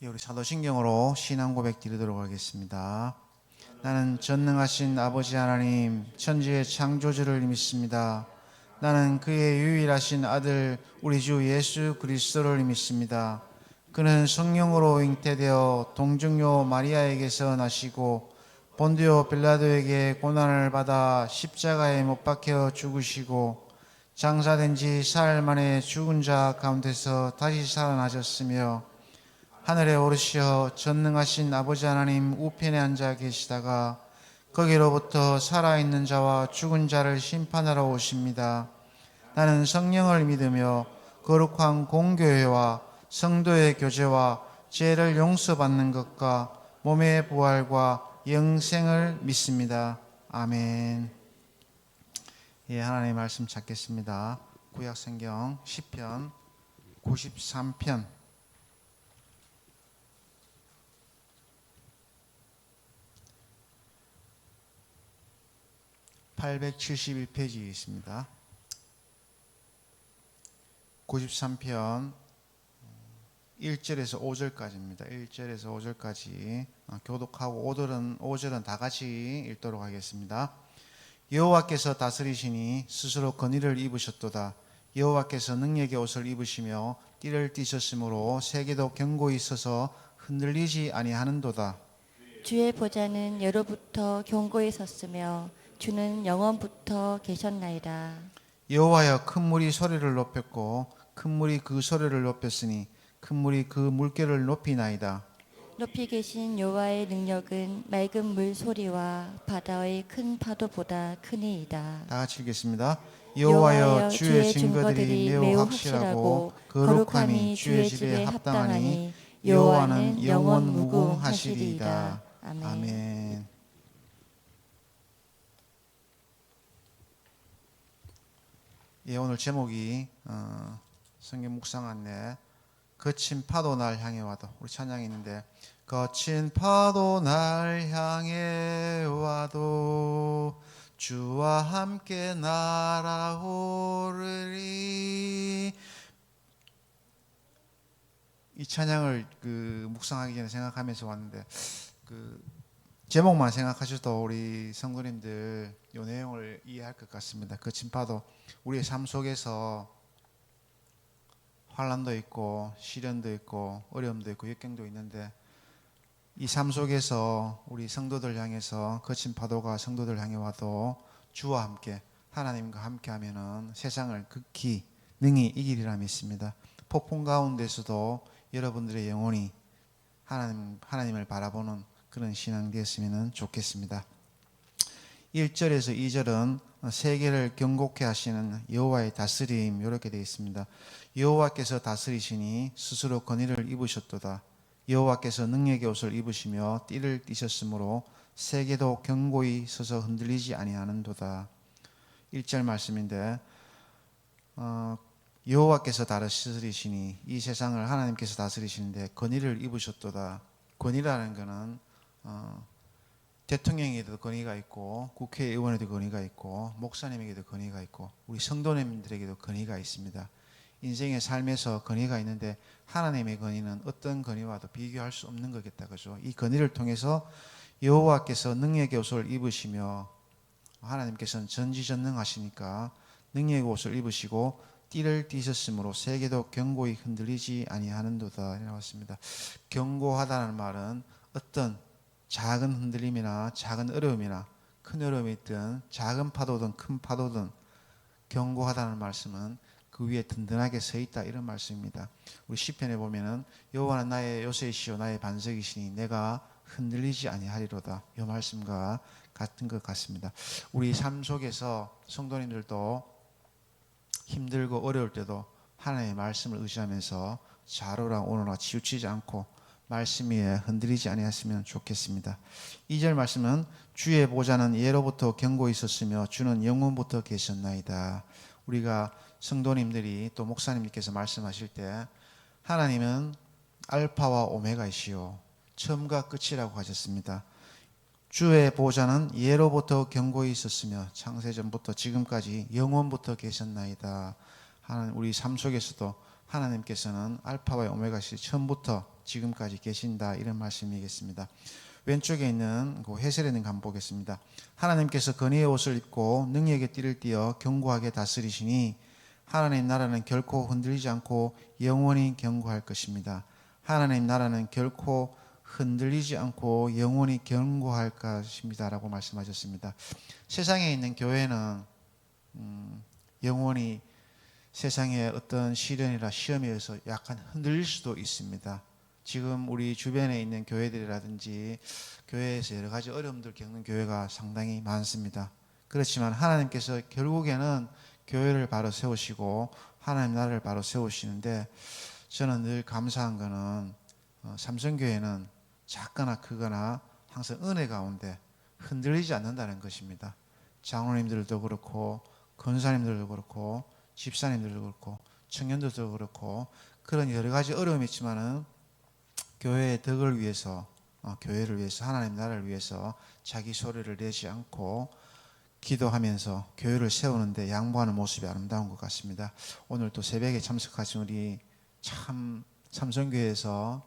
예, 우리 사도신경으로 신앙 고백 드리도록 하겠습니다. 나는 전능하신 아버지 하나님, 천지의 창조주를 믿습니다. 나는 그의 유일하신 아들 우리 주 예수 그리스도를 믿습니다. 그는 성령으로 잉태되어 동정녀 마리아에게서 나시고 본디오 빌라도에게 고난을 받아 십자가에 못 박혀 죽으시고 장사된 지 사흘 만에 죽은 자 가운데서 다시 살아나셨으며 하늘에 오르시어 전능하신 아버지 하나님 우편에 앉아 계시다가 거기로부터 살아있는 자와 죽은 자를 심판하러 오십니다. 나는 성령을 믿으며 거룩한 공교회와 성도의 교제와 죄를 용서받는 것과 몸의 부활과 영생을 믿습니다. 아멘. 예, 하나님의 말씀 찾겠습니다. 구약성경 시편 93편 871페이지에 있습니다. 93편 1절에서 5절까지입니다. 1절에서 5절까지 교독하고 5절은 다 같이 읽도록 하겠습니다. 여호와께서 다스리시니 스스로 건의를 입으셨도다. 여호와께서 능력의 옷을 입으시며 띠를 띠셨으므로 세계도 견고히 서서 흔들리지 아니하는도다. 주의 보좌는 예로부터 견고히 섰으며 주는 영원부터 계셨나이다. 여호와여, 큰 물이 소리를 높였고 큰 물이 그 소리를 높였으니 큰 물이 그 물결을 높이나이다. 높이 계신 여호와의 능력은 맑은 물 소리와 바다의 큰 파도보다 크니이다. 다 같이 읽겠습니다. 여호와여, 주의 증거들이 매우 확실하고 거룩함이 주의 집에 합당하니 여호와는 영원 무궁하시리이다. 아멘. 아멘. 예, 오늘 제목이 성경 묵상 안내 거친 파도 날 향해 와도, 우리 찬양이 있는데 거친 파도 날 향해 와도 주와 함께 날아오르리. 이 찬양을 묵상하기 전에 생각하면서 왔는데 제목만 생각하셔도 우리 성도님들 이 내용을 이해할 것 같습니다. 거친 파도, 우리의 삶 속에서 환난도 있고 시련도 있고 어려움도 있고 역경도 있는데 이 삶 속에서 우리 성도들 향해서 거친 파도가 성도들 향해 와도 주와 함께, 하나님과 함께 하면은 세상을 극히 능히 이기리라 믿습니다. 폭풍 가운데서도 여러분들의 영혼이 하나님을 바라보는 그런 신앙 되었으면 좋겠습니다. 1절에서 2절은 세계를 견고케 하시는 여호와의 다스림, 이렇게 되어 있습니다. 여호와께서 다스리시니 스스로 건의를 입으셨도다. 여호와께서 능력의 옷을 입으시며 띠를 띠셨으므로 세계도 견고히 서서 흔들리지 아니하는도다. 1절 말씀인데 여호와께서 다스리시니, 이 세상을 하나님께서 다스리시는데 건의를 입으셨도다. 건의라는 것은 대통령에게도 건의가 있고 국회의원에도 건의가 있고 목사님에게도 건의가 있고 우리 성도님들에게도 건의가 있습니다. 인생의 삶에서 건의가 있는데 하나님의 건의는 어떤 건의와도 비교할 수 없는 거겠다, 그죠? 이 건의를 통해서 여호와께서 능력의 옷을 입으시며, 하나님께서는 전지전능하시니까 능력의 옷을 입으시고 띠를 띠셨으므로 세계도 견고히 흔들리지 아니하는도다 이라고 했습니다. 견고하다는 말은 어떤 작은 흔들림이나 작은 어려움이나 큰 어려움이 있든 작은 파도든 큰 파도든 견고하다는 말씀은 그 위에 든든하게 서 있다, 이런 말씀입니다. 우리 시편에 보면은 여호와는 나의 요새이시오 나의 반석이시니 내가 흔들리지 아니하리로다, 이 말씀과 같은 것 같습니다. 우리 삶 속에서 성도님들도 힘들고 어려울 때도 하나님의 말씀을 의지하면서 좌로랑 우로나 치우치지 않고 말씀 위에 흔들리지 아니했으면 좋겠습니다. 2절 말씀은 주의 보좌는 예로부터 견고히 있었으며 주는 영원부터 계셨나이다. 우리가 성도님들이 또 목사님께서 말씀하실 때 하나님은 알파와 오메가이시오 처음과 끝이라고 하셨습니다. 주의 보좌는 예로부터 견고히 있었으며 창세전부터 지금까지 영원부터 계셨나이다. 하나님, 우리 삶 속에서도 하나님께서는 알파와 오메가시 처음부터 지금까지 계신다, 이런 말씀이겠습니다. 왼쪽에 있는 그 해설에 있는 거 한번 보겠습니다. 하나님께서 건의의 옷을 입고 능력의 띠를 띠어 견고하게 다스리시니 하나님 나라는 결코 흔들리지 않고 영원히 견고할 것입니다. 하나님 나라는 결코 흔들리지 않고 영원히 견고할 것입니다 라고 말씀하셨습니다. 세상에 있는 교회는 영원히 세상의 어떤 시련이나 시험에 의해서 약간 흔들릴 수도 있습니다. 지금 우리 주변에 있는 교회들이라든지 교회에서 여러 가지 어려움들 겪는 교회가 상당히 많습니다. 그렇지만 하나님께서 결국에는 교회를 바로 세우시고 하나님 나라를 바로 세우시는데, 저는 늘 감사한 거는 삼성교회는 작거나 크거나 항상 은혜 가운데 흔들리지 않는다는 것입니다. 장로님들도 그렇고 권사님들도 그렇고 집사님들도 그렇고 청년들도 그렇고 그런 여러 가지 어려움이 있지만은 교회의 덕을 위해서, 교회를 위해서, 하나님 나라를 위해서 자기 소리를 내지 않고 기도하면서 교회를 세우는데 양보하는 모습이 아름다운 것 같습니다. 오늘 또 새벽에 참석하신 우리 참 삼성교회에서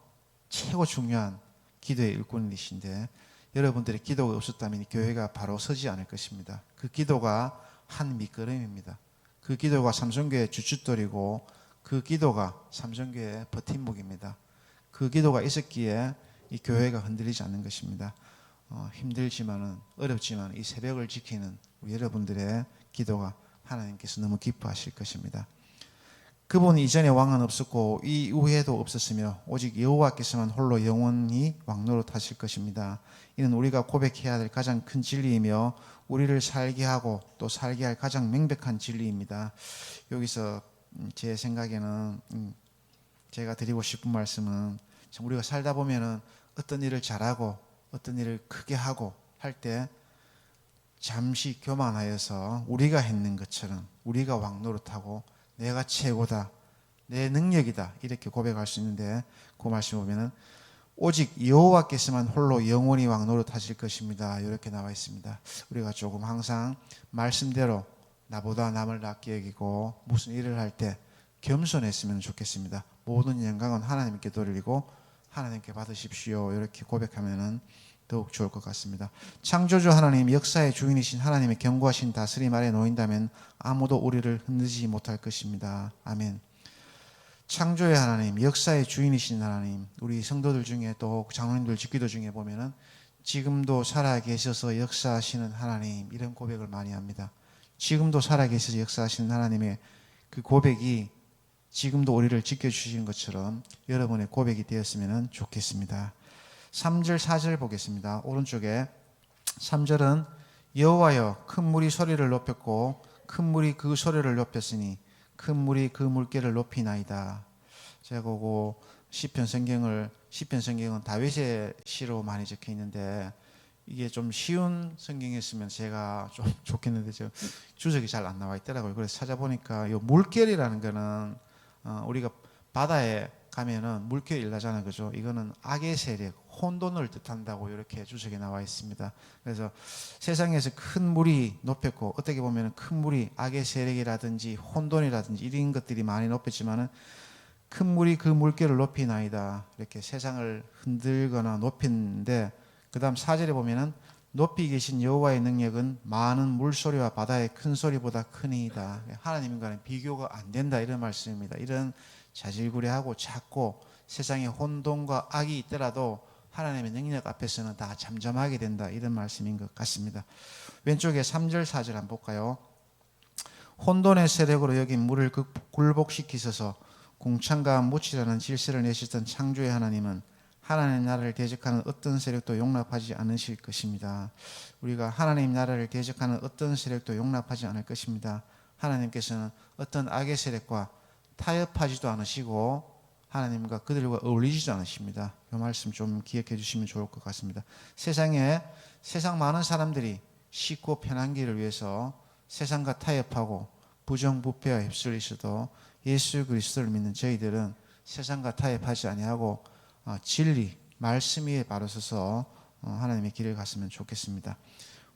최고 중요한 기도의 일꾼이신데, 여러분들의 기도가 없었다면 이 교회가 바로 서지 않을 것입니다. 그 기도가 한 밑거름입니다. 그 기도가 삼성교회의 주춧돌이고 그 기도가 삼성교회의 버팀목입니다. 그 기도가 있었기에 이 교회가 흔들리지 않는 것입니다. 힘들지만은 어렵지만 이 새벽을 지키는 우리 여러분들의 기도가 하나님께서 너무 기뻐하실 것입니다. 그분 이전에 왕은 없었고 이 이후에도 없었으며 오직 여호와께서만 홀로 영원히 왕노릇하실 것입니다. 이는 우리가 고백해야 될 가장 큰 진리이며 우리를 살게 하고 또 살게 할 가장 명백한 진리입니다. 여기서 제 생각에는 제가 드리고 싶은 말씀은, 우리가 살다 보면은 어떤 일을 잘하고 어떤 일을 크게 하고 할 때 잠시 교만하여서 우리가 했는 것처럼 우리가 왕노릇하고 내가 최고다, 내 능력이다, 이렇게 고백할 수 있는데, 그 말씀 보면은 오직 여호와께서만 홀로 영원히 왕노릇하실 것입니다, 이렇게 나와 있습니다. 우리가 조금 항상 말씀대로 나보다 남을 낮게 여기고 무슨 일을 할 때 겸손했으면 좋겠습니다. 모든 영광은 하나님께 돌리고 하나님께 받으십시오, 이렇게 고백하면은 더욱 좋을 것 같습니다. 창조주 하나님, 역사의 주인이신 하나님의 견고하신 다스림 아래 놓인다면 아무도 우리를 흔들지 못할 것입니다. 아멘. 창조의 하나님, 역사의 주인이신 하나님, 우리 성도들 중에 또 장로님들 직기도 중에 보면은 지금도 살아계셔서 역사하시는 하나님, 이런 고백을 많이 합니다. 지금도 살아계셔서 역사하시는 하나님의 그 고백이 지금도 우리를 지켜주시는 것처럼 여러분의 고백이 되었으면 좋겠습니다. 3절 4절 보겠습니다. 오른쪽에 3절은 여호와여 큰 물이 소리를 높였고 큰 물이 그 소리를 높였으니 큰 물이 그 물결을 높이나이다. 제가 보고 시편 성경은 다윗의 시로 많이 적혀 있는데 이게 좀 쉬운 성경이었으면 제가 좀 좋겠는데 저 주석이 잘 안 나와 있더라고요. 그래서 찾아보니까 이 물결이라는 거는 우리가 바다에 가면은 물결이 일어나잖아요, 그죠? 이거는 악의 세력, 혼돈을 뜻한다고 이렇게 주석에 나와 있습니다. 그래서 세상에서 큰 물이 높였고, 어떻게 보면 큰 물이 악의 세력이라든지 혼돈이라든지 이런 것들이 많이 높였지만은 큰 물이 그 물결을 높이나이다, 이렇게 세상을 흔들거나 높이는데, 그 다음 4절에 보면은 높이 계신 여호와의 능력은 많은 물소리와 바다의 큰 소리보다 크니이다. 하나님과는 비교가 안 된다, 이런 말씀입니다. 이런 자질구레하고 작고 세상에 혼돈과 악이 있더라도 하나님의 능력 앞에서는 다 잠잠하게 된다, 이런 말씀인 것 같습니다. 왼쪽에 3절 4절 한번 볼까요? 혼돈의 세력으로 여긴 물을 굴복시키셔서 궁창과 무치라는 질서를 내시던 창조의 하나님은 하나님 나라를 대적하는 어떤 세력도 용납하지 않으실 것입니다. 우리가 하나님 나라를 대적하는 어떤 세력도 용납하지 않을 것입니다. 하나님께서는 어떤 악의 세력과 타협하지도 않으시고 하나님과 그들과 어울리지도 않으십니다. 이 말씀 좀 기억해 주시면 좋을 것 같습니다. 세상 많은 사람들이 쉽고 편한 길을 위해서 세상과 타협하고 부정부패와 휩쓸리셔도 예수 그리스도를 믿는 저희들은 세상과 타협하지 아니하고 진리, 말씀 위에 바로 서서 하나님의 길을 갔으면 좋겠습니다.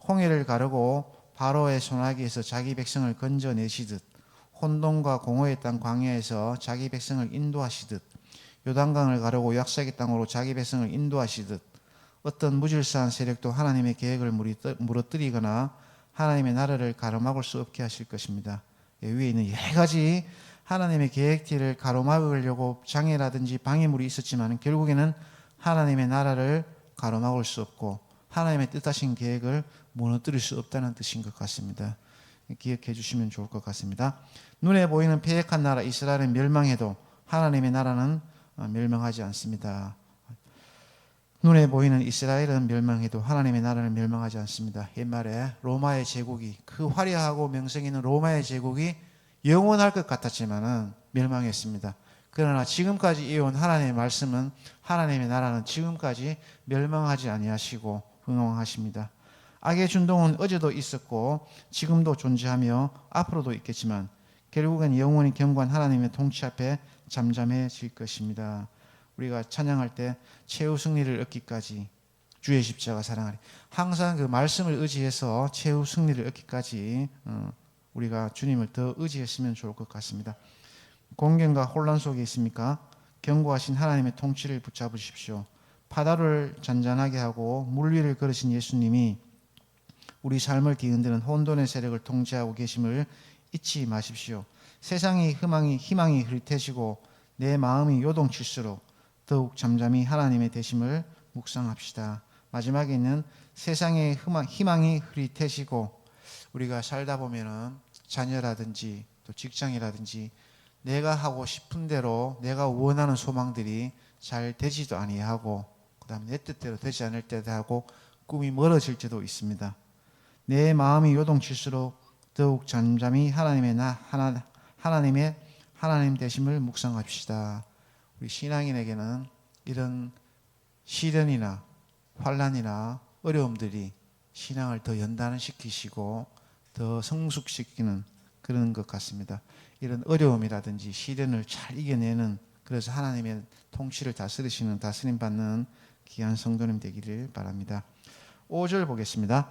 홍해를 가르고 바로의 손아귀에서 자기 백성을 건져내시듯 혼돈과 공허의 땅 광야에서 자기 백성을 인도하시듯 요단강을 가르고 약삭의 땅으로 자기 백성을 인도하시듯 어떤 무질서한 세력도 하나님의 계획을 무너뜨리거나 하나님의 나라를 가로막을 수 없게 하실 것입니다. 위에 있는 여러 가지 하나님의 계획들을 가로막으려고 장애라든지 방해물이 있었지만 결국에는 하나님의 나라를 가로막을 수 없고 하나님의 뜻하신 계획을 무너뜨릴 수 없다는 뜻인 것 같습니다. 기억해 주시면 좋을 것 같습니다. 눈에 보이는 패역한 나라 이스라엘은 멸망해도 하나님의 나라는 멸망하지 않습니다. 눈에 보이는 이스라엘은 멸망해도 하나님의 나라는 멸망하지 않습니다. 옛말에 로마의 제국이 그 화려하고 명성 있는 로마의 제국이 영원할 것 같았지만은 멸망했습니다. 그러나 지금까지 이어온 하나님의 말씀은 하나님의 나라는 지금까지 멸망하지 아니하시고 흥왕하십니다. 악의 준동은 어제도 있었고 지금도 존재하며 앞으로도 있겠지만 결국은 영원히 견고한 하나님의 통치 앞에 잠잠해질 것입니다. 우리가 찬양할 때 최후 승리를 얻기까지 주의 십자가 사랑하리. 항상 그 말씀을 의지해서 최후 승리를 얻기까지 우리가 주님을 더 의지했으면 좋을 것 같습니다. 공경과 혼란 속에 있습니까? 견고하신 하나님의 통치를 붙잡으십시오. 바다를 잔잔하게 하고 물 위를 걸으신 예수님이 우리 삶을 뒤흔드는 혼돈의 세력을 통제하고 계심을 잊지 마십시오. 세상의 희망이 흐릿해지고 내 마음이 요동칠수록 더욱 잠잠히 하나님의 되심을 묵상합시다. 마지막에 있는 세상의 희망이 흐릿해지고 우리가 살다 보면은 자녀라든지 또 직장이라든지 내가 하고 싶은 대로 내가 원하는 소망들이 잘 되지도 아니하고 그다음에 내 뜻대로 되지 않을 때도 하고 꿈이 멀어질 때도 있습니다. 내 마음이 요동칠수록 더욱 잠잠히 하나님 되심을 묵상합시다. 우리 신앙인에게는 이런 시련이나 환난이나 어려움들이 신앙을 더 연단시키시고 더 성숙시키는 그런 것 같습니다. 이런 어려움이라든지 시련을 잘 이겨내는 그래서 하나님의 통치를 다스리시는 다스림받는 귀한 성도님 되기를 바랍니다. 5절 보겠습니다.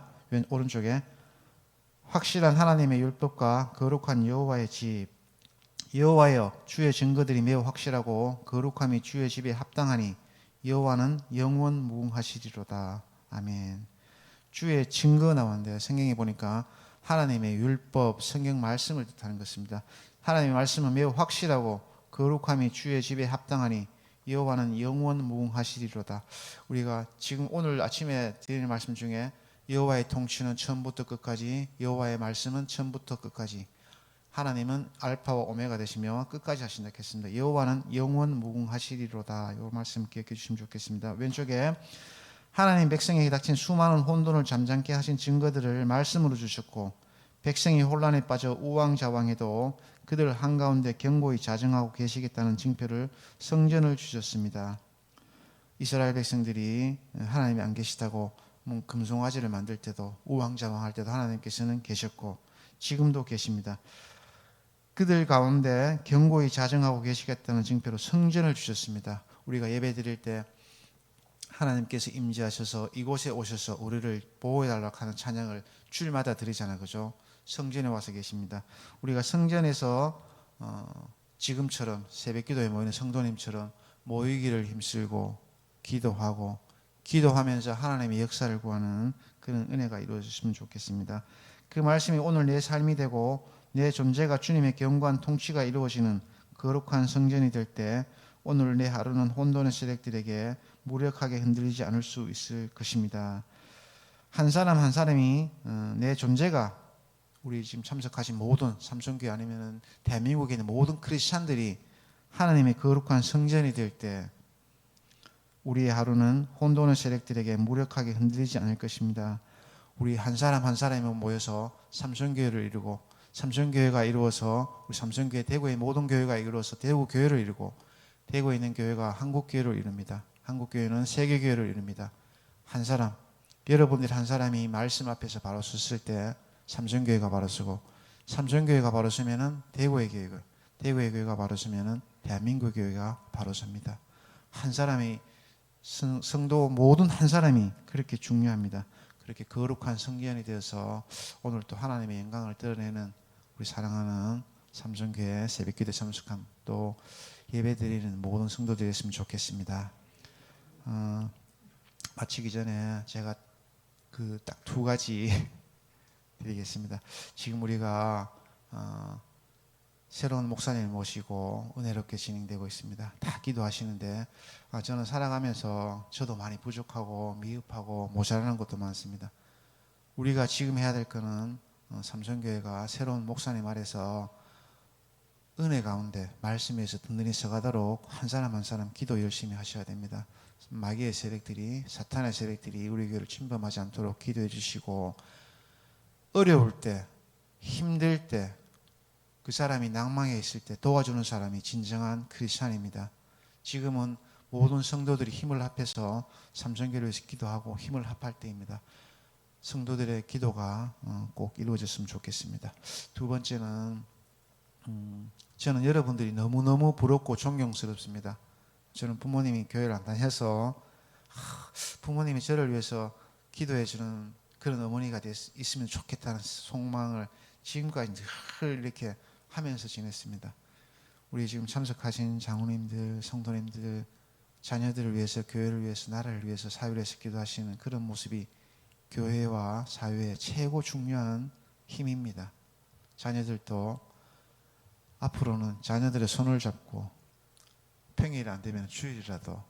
오른쪽에 확실한 하나님의 율법과 거룩한 여호와의 집. 여호와여 주의 증거들이 매우 확실하고 거룩함이 주의 집에 합당하니 여호와는 영원 무궁하시리로다. 아멘. 주의 증거 나왔는데 성경에 보니까 하나님의 율법, 성경 말씀을 뜻하는 것입니다. 하나님의 말씀은 매우 확실하고 거룩함이 주의 집에 합당하니 여호와는 영원 무궁하시리로다. 우리가 지금 오늘 아침에 드리는 말씀 중에 여호와의 통치는 처음부터 끝까지, 여호와의 말씀은 처음부터 끝까지, 하나님은 알파와 오메가 되시며 끝까지 하신다 했습니다. 여호와는 영원 무궁하시리로다. 이 말씀 기억해 주시면 좋겠습니다. 왼쪽에 하나님 백성에게 닥친 수많은 혼돈을 잠잠케 하신 증거들을 말씀으로 주셨고 백성이 혼란에 빠져 우왕좌왕해도 그들 한가운데 견고히 자정하고 계시겠다는 징표를 성전을 주셨습니다. 이스라엘 백성들이 하나님이 안 계시다고 금송아지를 만들 때도 우왕좌왕할 때도 하나님께서는 계셨고 지금도 계십니다. 그들 가운데 견고히 자정하고 계시겠다는 징표로 성전을 주셨습니다. 우리가 예배 드릴 때 하나님께서 임재하셔서 이곳에 오셔서 우리를 보호해달라고 하는 찬양을 주일마다 드리잖아요. 그죠? 성전에 와서 계십니다. 우리가 성전에서 지금처럼 새벽기도에 모이는 성도님처럼 모이기를 힘쓰고 기도하고 기도하면서 하나님의 역사를 구하는 그런 은혜가 이루어졌으면 좋겠습니다. 그 말씀이 오늘 내 삶이 되고 내 존재가 주님의 견고한 통치가 이루어지는 거룩한 성전이 될 때 오늘 내 하루는 혼돈의 세력들에게 무력하게 흔들리지 않을 수 있을 것입니다. 한 사람 한 사람이 내 존재가 우리 지금 참석하신 모든 삼성교회 아니면 대한민국에 있는 모든 크리스찬들이 하나님의 거룩한 성전이 될 때 우리의 하루는 혼돈의 세력들에게 무력하게 흔들리지 않을 것입니다. 우리 한 사람 한 사람이 모여서 삼성교회를 이루고 삼성교회가 이루어서 우리 삼성교회 대구의 모든 교회가 이루어서 대구교회를 이루고 대구에 있는 교회가 한국교회를 이룹니다. 한국교회는 세계교회를 이룹니다. 한 사람, 여러분들 한 사람이 말씀 앞에서 바로 섰을 때 삼성교회가 바로 서고 삼성교회가 바로 서면은 대구의 교회가 대구의 교회가 바로 서면은 대한민국 교회가 바로 섭니다. 한 사람이 성도 모든 한 사람이 그렇게 중요합니다. 그렇게 거룩한 성전이 되어서 오늘 또 하나님의 영광을 드러내는 우리 사랑하는 삼성교회 새벽기도 참석함 또 예배드리는 모든 성도들이었으면 좋겠습니다. 마치기 전에 제가 그 딱 두 가지 드리겠습니다. 지금 우리가 새로운 목사님을 모시고 은혜롭게 진행되고 있습니다. 다 기도하시는데 저는 살아가면서 저도 많이 부족하고 미흡하고 모자라는 것도 많습니다. 우리가 지금 해야 될 거는 삼성교회가 새로운 목사님 아래서 은혜 가운데 말씀에서 든든히 서가도록 한 사람 한 사람 기도 열심히 하셔야 됩니다. 마귀의 세력들이 사탄의 세력들이 우리 교회를 침범하지 않도록 기도해 주시고 어려울 때 힘들 때 그 사람이 낭망해 있을 때 도와주는 사람이 진정한 크리스찬입니다. 지금은 모든 성도들이 힘을 합해서 삼성교회에서 기도하고 힘을 합할 때입니다. 성도들의 기도가 꼭 이루어졌으면 좋겠습니다. 두 번째는 저는 여러분들이 너무너무 부럽고 존경스럽습니다. 저는 부모님이 교회를 안 다녀서 부모님이 저를 위해서 기도해 주는 그런 어머니가 있으면 좋겠다는 속망을 지금까지 늘 이렇게 하면서 지냈습니다. 우리 지금 참석하신 장로님들, 성도님들, 자녀들을 위해서, 교회를 위해서, 나라를 위해서, 사회를 위해서 기도하시는 그런 모습이 교회와 사회의 최고 중요한 힘입니다. 자녀들도 앞으로는 자녀들의 손을 잡고 평일이 안 되면 주일이라도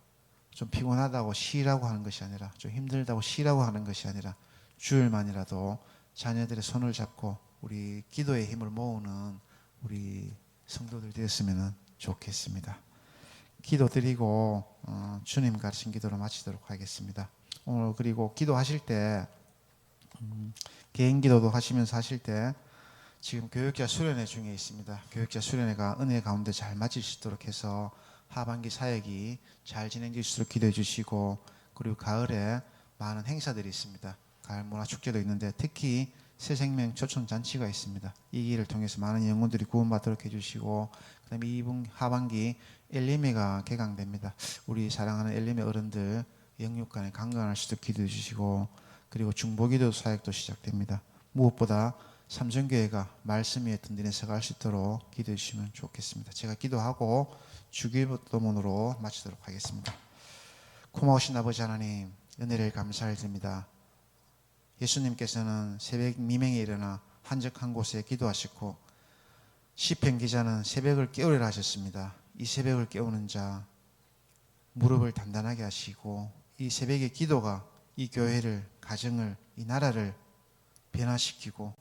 좀 피곤하다고 쉬라고 하는 것이 아니라, 좀 힘들다고 쉬라고 하는 것이 아니라 주일만이라도 자녀들의 손을 잡고 우리 기도의 힘을 모으는 우리 성도들 되었으면 좋겠습니다. 기도 드리고 주님 가르친 기도로 마치도록 하겠습니다. 오늘 그리고 기도하실 때 개인 기도도 하시면서 하실 때 지금 교육자 수련회 중에 있습니다. 교육자 수련회가 은혜 가운데 잘 마칠 수 있도록 해서 하반기 사역이 잘 진행될 수 있도록 기도해 주시고, 그리고 가을에 많은 행사들이 있습니다. 가을 문화축제도 있는데 특히 새생명 초청잔치가 있습니다. 이 기회를 통해서 많은 영혼들이 구원받도록 해주시고, 그 다음에 이번 하반기 엘리메가 개강됩니다. 우리 사랑하는 엘리메 어른들 영육간에 강건할 수 있도록 기도해 주시고, 그리고 중보기도 사역도 시작됩니다. 무엇보다 삼성교회가 말씀 위에 든든히 서갈 수 있도록 기도해 주시면 좋겠습니다. 제가 기도하고 주기도문으로 마치도록 하겠습니다. 고마우신 아버지 하나님, 은혜를 감사를 드립니다. 예수님께서는 새벽 미명에 일어나 한적한 곳에 기도하셨고, 시편 기자는 새벽을 깨우리라 하셨습니다. 이 새벽을 깨우는 자 무릎을 단단하게 하시고, 이 새벽의 기도가 이 교회를, 가정을, 이 나라를 변화시키고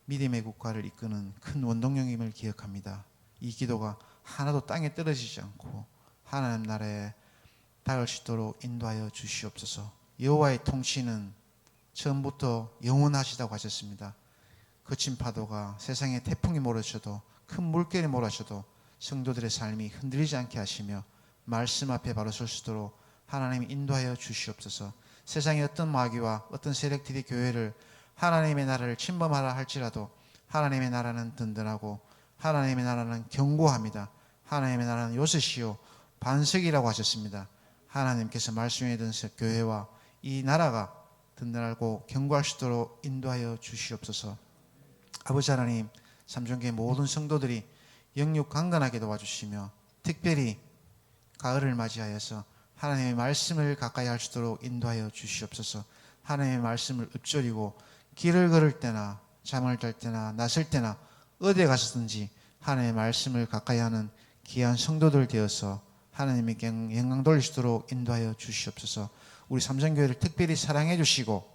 믿음의 국가를 이끄는 큰 원동력임을 기억합니다. 이 기도가 하나도 땅에 떨어지지 않고 하나님 나라에 닿을 수 있도록 인도하여 주시옵소서. 여호와의 통치는 처음부터 영원하시다고 하셨습니다. 거친 파도가 세상에 태풍이 몰아쳐도, 큰 물결이 몰아쳐도 성도들의 삶이 흔들리지 않게 하시며 말씀 앞에 바로 설 수 있도록 하나님이 인도하여 주시옵소서. 세상의 어떤 마귀와 어떤 세력들이 교회를, 하나님의 나라를 침범하라 할지라도 하나님의 나라는 든든하고 하나님의 나라는 견고합니다. 하나님의 나라는 요새시요 반석이라고 하셨습니다. 하나님께서 말씀해 둔 교회와 이 나라가 든든하고 견고할 수 있도록 인도하여 주시옵소서. 아버지 하나님, 삼성교회 모든 성도들이 영육 강건하게 도와주시며 특별히 가을을 맞이하여서 하나님의 말씀을 가까이 할 수 있도록 인도하여 주시옵소서. 하나님의 말씀을 읊조리고 길을 걸을 때나 잠을 잘 때나 나설 때나 어디에 가서든지 하나님의 말씀을 가까이 하는 귀한 성도들 되어서 하나님께 영광 돌리시도록 인도하여 주시옵소서. 우리 삼성교회를 특별히 사랑해 주시고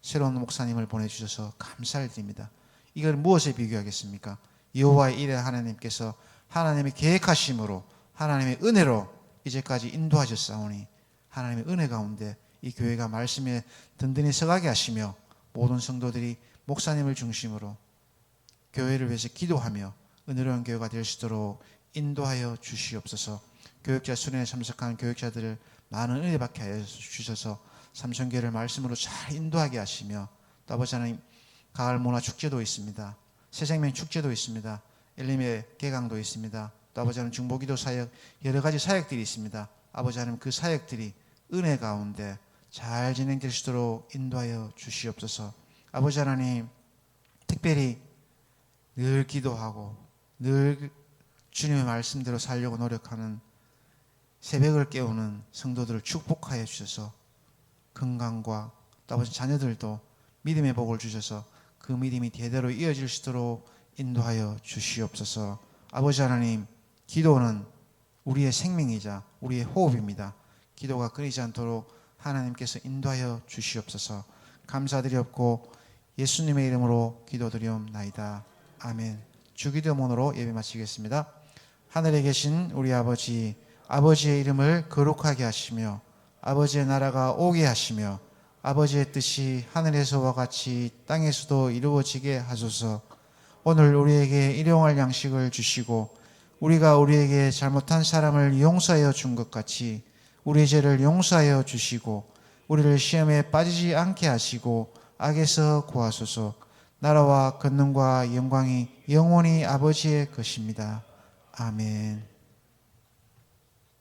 새로운 목사님을 보내주셔서 감사를 드립니다. 이걸 무엇에 비교하겠습니까? 여호와의 일에 하나님께서 하나님의 계획하심으로 하나님의 은혜로 이제까지 인도하셨사오니 하나님의 은혜 가운데 이 교회가 말씀에 든든히 서가게 하시며 모든 성도들이 목사님을 중심으로 교회를 위해서 기도하며 은혜로운 교회가 될 수 있도록 인도하여 주시옵소서. 교육자 수련에 참석한 교육자들을 많은 은혜 받게 하여 주셔서 삼성교회를 말씀으로 잘 인도하게 하시며, 또 아버지 하나님, 가을 문화 축제도 있습니다. 새생명 축제도 있습니다. 엘리메 개강도 있습니다. 또 아버지 하나님, 중보기도 사역, 여러 가지 사역들이 있습니다. 아버지 하나님, 그 사역들이 은혜 가운데 잘 진행될 수 있도록 인도하여 주시옵소서. 아버지 하나님, 특별히 늘 기도하고 늘 주님의 말씀대로 살려고 노력하는 새벽을 깨우는 성도들을 축복하여 주셔서 건강과 또 아버지 자녀들도 믿음의 복을 주셔서 그 믿음이 대대로 이어질 수 있도록 인도하여 주시옵소서. 아버지 하나님, 기도는 우리의 생명이자 우리의 호흡입니다. 기도가 끊이지 않도록 하나님께서 인도하여 주시옵소서. 감사드리옵고 예수님의 이름으로 기도드리옵나이다. 아멘. 주기도문으로 예배 마치겠습니다. 하늘에 계신 우리 아버지, 아버지의 이름을 거룩하게 하시며 아버지의 나라가 오게 하시며 아버지의 뜻이 하늘에서와 같이 땅에서도 이루어지게 하소서. 오늘 우리에게 일용할 양식을 주시고 우리가 우리에게 잘못한 사람을 용서하여 준 것 같이 우리 죄를 용서하여 주시고 우리를 시험에 빠지지 않게 하시고 악에서 구하소서. 나라와 권능과 영광이 영원히 아버지의 것입니다. 아멘.